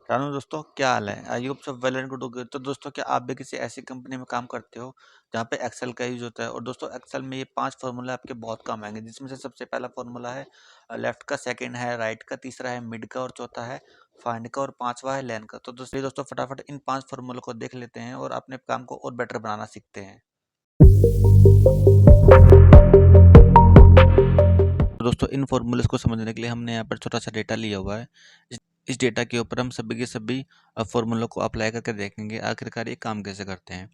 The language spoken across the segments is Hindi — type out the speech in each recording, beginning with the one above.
रानू दोस्तों, क्या हाल है? आई होप सब वेल एंड गुड हो गए। तो दोस्तों, क्या आप भी किसी ऐसी कंपनी में काम करते हो जहाँ पे एक्सेल का यूज होता है? और दोस्तों, एक्सेल में ये 5 फॉर्मूला आपके बहुत काम आएंगे, जिसमें से सबसे पहला फॉर्मूला है लेफ्ट का, सेकंड है राइट का, तीसरा है मिड का और चौथा है फाइंड का और पांचवा है लेन का। तो दोस्तों फटाफट इन 5 फॉर्मूलों को देख लेते हैं और अपने काम को और बेटर बनाना सीखते हैं। तो दोस्तों, इन फॉर्मूलेस को समझने के लिए हमने यहाँ पर छोटा सा डेटा लिया हुआ है। इस डेटा के ऊपर हम सभी के सभी फॉर्मूलों को अप्लाई करके देखेंगे आखिरकार ये काम कैसे करते हैं।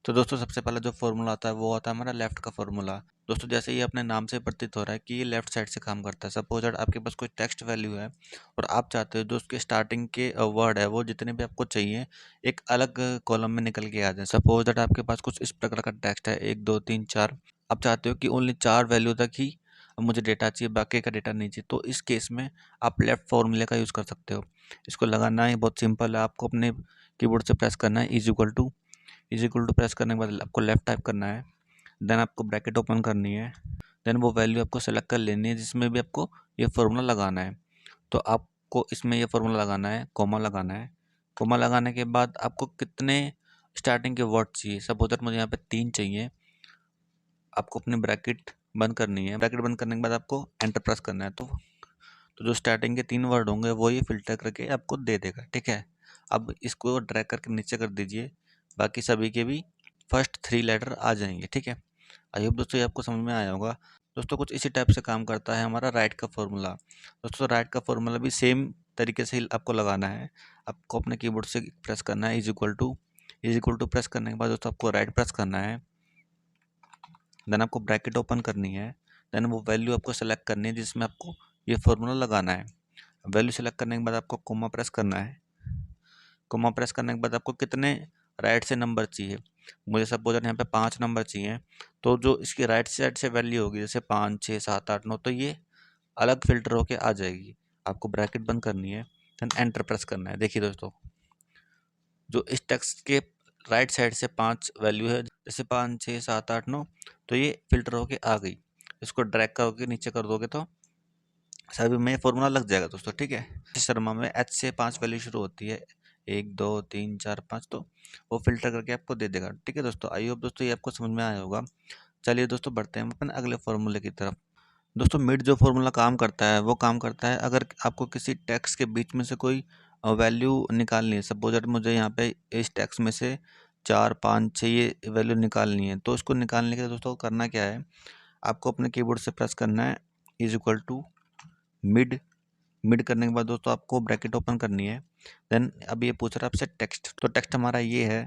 तो दोस्तों, सबसे पहला जो फॉर्मूला आता है वो आता है हमारा लेफ्ट का फॉर्मूला। दोस्तों, जैसे ये अपने नाम से प्रतीत हो रहा है कि ये लेफ्ट साइड से काम करता है। सपोज दैट आपके पास कोई टेक्स्ट वैल्यू है और आप चाहते हो जो उसके स्टार्टिंग के वर्ड है वो जितने भी आपको चाहिए एक अलग कॉलम में निकल के आ जाए। सपोज दैट आपके पास कुछ इस प्रकार का टेक्स्ट है, 1 2 3 4। आप चाहते हो कि ओनली 4 वैल्यू तक ही मुझे डेटा चाहिए, बाकी का डेटा नहीं चाहिए। तो इस केस में आप लेफ्ट फॉर्मूले का यूज़ कर सकते हो। इसको लगाना है बहुत सिंपल है। आपको अपने कीबोर्ड से प्रेस करना है इज इक्वल टू प्रेस करने के बाद आपको लेफ्ट टाइप करना है। देन आपको ब्रैकेट ओपन करनी है। देन वो वैल्यू आपको सेलेक्ट कर लेनी है जिसमें भी आपको ये फार्मूला लगाना है। तो आपको इसमें ये फार्मूला लगाना है, कॉमा लगाना है। कॉमा लगाने के बाद आपको कितने स्टार्टिंग के वर्ड चाहिए। सपोज दैट मुझे यहाँ पे 3 चाहिए। आपको अपनी ब्रैकेट बंद करनी है। ब्रैकेट बंद करने के बाद आपको एंटर प्रेस करना है। तो जो स्टार्टिंग के 3 वर्ड होंगे वो ये फिल्टर करके आपको दे देगा, ठीक है। अब इसको ड्रैग करके नीचे कर दीजिए। बाकी सभी के भी फर्स्ट 3 लेटर आ जाएंगे, ठीक है। आई होप दोस्तों ये आपको समझ में आया होगा। दोस्तों, कुछ इसी टाइप से काम करता है हमारा राइट का फॉर्मूला। दोस्तों, राइट का फॉर्मूला भी सेम तरीके से ही आपको लगाना है। आपको अपने कीबोर्ड से प्रेस करना है इज इक्वल टू प्रेस करने के बाद दोस्तों आपको राइट प्रेस करना है। देन आपको ब्रैकेट ओपन करनी है। देन वो वैल्यू आपको सेलेक्ट करनी है जिसमें आपको ये फॉर्मूला लगाना है। वैल्यू सेलेक्ट करने के बाद आपको कोमा प्रेस करना है। कोमा प्रेस करने के बाद आपको कितने राइट से नंबर चाहिए। मुझे सपोज यहाँ पे 5 नंबर चाहिए। तो जो इसकी राइट साइड से वैल्यू होगी, जैसे 5 6 7 8 9, तो ये अलग फिल्टर होके आ जाएगी। आपको ब्रैकेट बंद करनी है। देन एंटर प्रेस करना है। देखिए दोस्तों, जो इस टेक्स्ट के राइट साइड से 5 वैल्यू है, जैसे 5 6 7 8 9, तो ये फिल्टर होके आ गई। इसको ड्रैग करके नीचे कर दोगे तो सभी में फॉर्मूला लग जाएगा दोस्तों, ठीक है। शर्मा में एच से 5 वैल्यू शुरू होती है, 1 2 3 4 5, तो वो फिल्टर करके आपको दे देगा, ठीक है दोस्तों। आई होप दोस्तों ये आपको समझ में आया होगा। चलिए दोस्तों, बढ़ते हैं अपन अगले फॉर्मूले की तरफ। दोस्तों, मिड जो फॉर्मूला काम करता है वो काम करता है अगर आपको किसी टेक्स्ट के बीच में से कोई वैल्यू निकालनी है। सपोज दैट मुझे यहाँ पे इस टेक्स्ट में से 4 5 6 ये वैल्यू निकालनी है। तो उसको निकालने के लिए दोस्तों करना क्या है, आपको अपने कीबोर्ड से प्रेस करना है is equal to mid. Mid करने के बाद दोस्तों आपको ब्रैकेट ओपन करनी है। देन अब ये पूछ रहा है आपसे टेक्स्ट, तो टेक्स्ट हमारा ये है।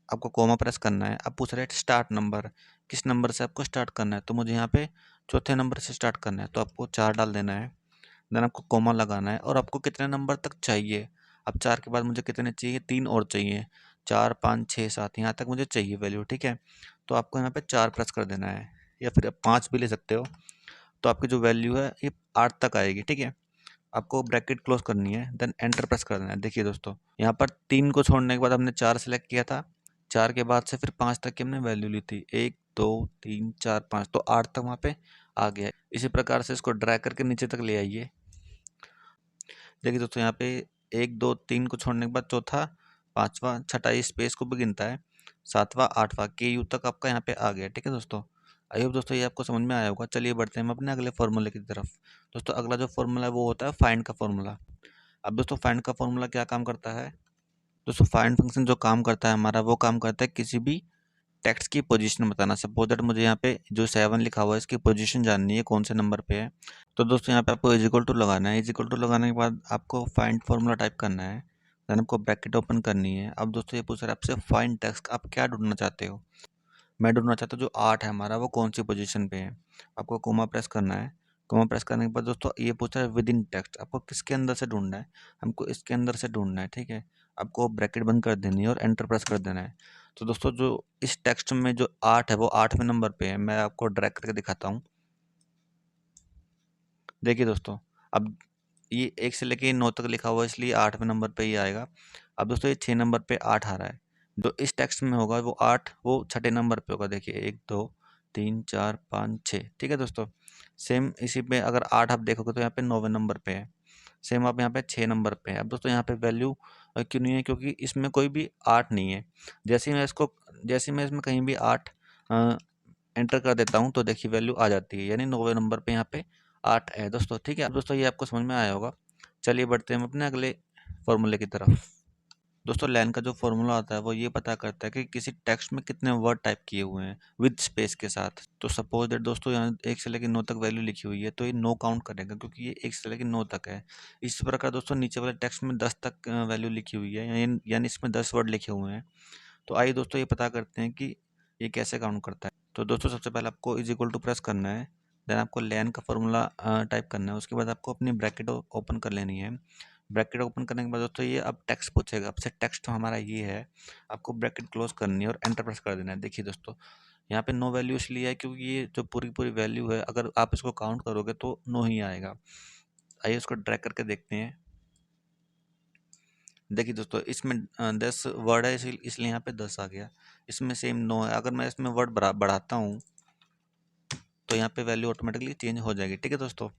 आपको कोमा प्रेस करना है। अब पूछ रहा है स्टार्ट नंबर, किस नंबर से आपको स्टार्ट करना है। तो मुझे यहाँ पे चौथे नंबर से स्टार्ट करना है, तो आपको 4 डाल देना है। देन आपको कोमा लगाना है और आपको कितने नंबर तक चाहिए। अब 4 के बाद मुझे कितने चाहिए, 3 और चाहिए। 4 5 6 7 यहाँ तक मुझे चाहिए वैल्यू, ठीक है। तो आपको यहाँ पे 4 प्रेस कर देना है, या फिर आप 5 भी ले सकते हो। तो आपकी जो वैल्यू है ये 8 तक आएगी, ठीक है। आपको ब्रैकेट क्लोज करनी है। देन एंटर प्रेस कर देना है। देखिए दोस्तों, यहाँ पर 3 को छोड़ने के बाद हमने 4 सेलेक्ट किया था। 4 के बाद से फिर 5 तक की हमने वैल्यू ली थी, 1 2 3 4 5, तो 8 तक वहाँ पे आ गया है। इसी प्रकार से इसको ड्रैग करके नीचे तक ले आइए। देखिए दोस्तों, यहाँ पे 1 2 3 को छोड़ने के बाद चौथा, पांचवा, छठा इस स्पेस को भी गिनता है, सातवां आठवां के यू तक आपका यहाँ पे आ गया, ठीक है दोस्तों। आई होप दोस्तों ये आपको समझ में आया होगा। चलिए बढ़ते हैं हम अपने अगले फॉर्मूले की तरफ। दोस्तों, अगला जो फॉर्मूला है वो होता है फाइंड का फॉर्मूला। अब दोस्तों, फाइंड का फॉर्मूला क्या काम करता है। दोस्तों, फाइंड फंक्शन जो काम करता है हमारा, वो काम करता है किसी भी टेक्स्ट की पोजीशन बताना। सपोज दैट मुझे यहाँ पे जो 7 लिखा हुआ है इसकी पोजीशन जाननी है, कौन से नंबर पे है। तो दोस्तों, यहाँ पे आपको इज इक्वल टू लगाना है। इज इक्वल टू लगाने के बाद आपको फाइंड फॉर्मूला टाइप करना है। देन आपको ब्रैकेट ओपन करनी है। अब दोस्तों ये पूछ रहा है आपसे फाइंड टेक्स्ट, आप क्या ढूंढना चाहते हो। मैं ढूंढना चाहता हूँ जो 8 है हमारा वो कौन सी पोजीशन पे है। आपको कोमा प्रेस करना है। कोमा प्रेस करने के बाद दोस्तों ये पूछ रहा है विद इन टेक्स्ट, आपको किसके अंदर से ढूंढना है। हमको इसके अंदर से ढूंढना है, ठीक है। आपको ब्रैकेट बंद कर देनी है और एंटर प्रेस कर देना है। तो दोस्तों, जो इस टेक्स्ट में जो 8 है वो 8वें नंबर पे है। मैं आपको ड्रैग करके दिखाता हूँ। देखिए दोस्तों, अब ये 1 से लेके 9 तक लिखा हुआ है, इसलिए 8वें नंबर पे ही आएगा। अब दोस्तों ये 6 नंबर पे 8 आ रहा है। जो इस टेक्स्ट में होगा वो 8 वो छठे नंबर पे होगा। देखिए 1 2 3 4 5 6, ठीक है दोस्तों। सेम इसी पे अगर 8 आप देखोगे तो यहाँ पे 9वें नंबर पे है। सेम आप यहाँ पे 6 नंबर पे है। अब दोस्तों यहाँ पे वैल्यू क्यों नहीं है, क्योंकि इसमें कोई भी 8 नहीं है। जैसे ही मैं इसमें कहीं भी 8 एंटर कर देता हूँ तो देखिए वैल्यू आ जाती है, यानी 9वें नंबर पे यहाँ पे 8 है दोस्तों। ठीक है, अब दोस्तों ये आपको समझ में आया होगा। चलिए बढ़ते हैं हम अपने अगले फॉर्मूले की तरफ। दोस्तों लैन का जो फॉर्मूला आता है वो ये पता करता है कि किसी टेक्स्ट में कितने वर्ड टाइप किए हुए हैं विद स्पेस के साथ। तो सपोज दैट दोस्तों यहाँ 1 से लेकर 9 तक वैल्यू लिखी हुई है, तो ये 9 काउंट करेगा क्योंकि ये 1 से लेकर 9 तक है। इसी प्रकार दोस्तों नीचे वाले टेक्स्ट में 10 तक वैल्यू लिखी हुई है, यानी इसमें 10 वर्ड लिखे हुए हैं। तो आइए दोस्तों ये पता करते हैं कि ये कैसे काउंट करता है। तो दोस्तों सबसे पहले आपको इज इक्वल टू प्रेस करना है, देन आपको लैन का फॉर्मूला टाइप करना है। उसके बाद आपको अपनी ब्रैकेट ओपन कर लेनी है। ब्रैकेट ओपन करने के बाद दोस्तों ये अब टेक्स्ट पूछेगा आपसे, टेक्स्ट हमारा ये है, आपको ब्रैकेट क्लोज करनी है और एंटर प्रेस कर देना है। देखिए दोस्तों यहाँ पे नो वैल्यू इसलिए है क्योंकि ये जो पूरी पूरी वैल्यू है, अगर आप इसको काउंट करोगे तो नो ही आएगा। आइए उसको ड्रैग करके देखते हैं। देखिए दोस्तों इसमें 10 वर्ड है, इसलिए यहाँ पे 10 आ गया। इसमें सेम 9 है, अगर मैं इसमें वर्ड बढ़ाता हूँ तो यहाँ पे वैल्यू ऑटोमेटिकली चेंज हो जाएगी। ठीक है दोस्तों,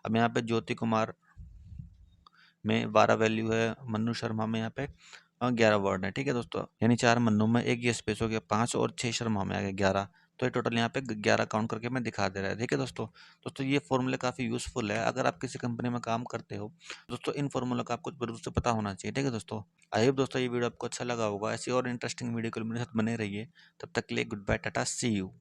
अब यहाँ पे ज्योति कुमार में 12 वैल्यू है, मन्नू शर्मा में यहाँ पे 11 वर्ड है। ठीक है दोस्तों, यानी 4 मन्नू में, एक ये स्पेस हो गया 5 और 6 शर्मा में आ गया 11। तो ये टोटल यहाँ पे 11 काउंट करके मैं दिखा दे रहा है। ठीक है दोस्तों, ये फॉर्मूले काफ़ी यूज़फुल है अगर आप किसी कंपनी में काम करते हो। दोस्तों इन फॉर्मूला का आपको जरूर से पता होना चाहिए। ठीक है दोस्तों, आई होप दोस्तों ये वीडियो आपको अच्छा लगा होगा। ऐसी और इंटरेस्टिंग वीडियो के लिए मेरे साथ बने रहिए। तब तक के लिए goodbye, tata, see you.